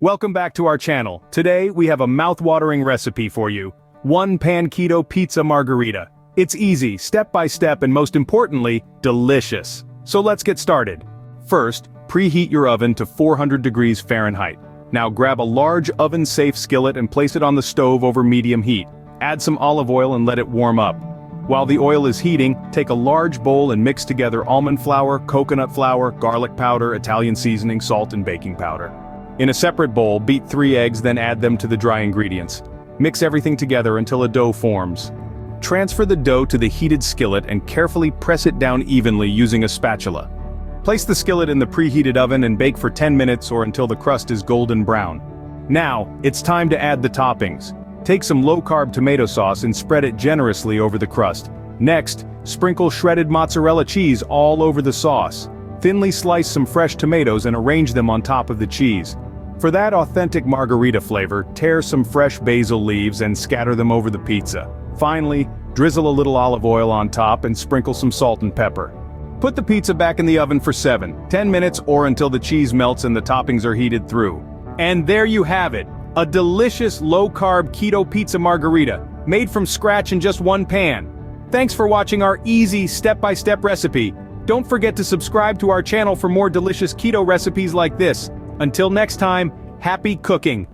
Welcome back to our channel. Today, we have a mouth-watering recipe for you. One-pan keto pizza margherita. It's easy, step-by-step, and most importantly, delicious. So let's get started. First, preheat your oven to 400 degrees Fahrenheit. Now grab a large oven-safe skillet and place it on the stove over medium heat. Add some olive oil and let it warm up. While the oil is heating, take a large bowl and mix together almond flour, coconut flour, garlic powder, Italian seasoning, salt, and baking powder. In a separate bowl, beat 3 eggs, then add them to the dry ingredients. Mix everything together until a dough forms. Transfer the dough to the heated skillet and carefully press it down evenly using a spatula. Place the skillet in the preheated oven and bake for 10 minutes or until the crust is golden brown. Now, it's time to add the toppings. Take some low-carb tomato sauce and spread it generously over the crust. Next, sprinkle shredded mozzarella cheese all over the sauce. Thinly slice some fresh tomatoes and arrange them on top of the cheese. For that authentic margarita flavor, tear some fresh basil leaves and scatter them over the pizza. Finally, drizzle a little olive oil on top and sprinkle some salt and pepper. Put the pizza back in the oven for 7-10 minutes or until the cheese melts and the toppings are heated through. And there you have it, a delicious low-carb keto pizza margherita, made from scratch in just one pan. Thanks for watching our easy step-by-step recipe. Don't forget to subscribe to our channel for more delicious keto recipes like this. Until next time, happy cooking!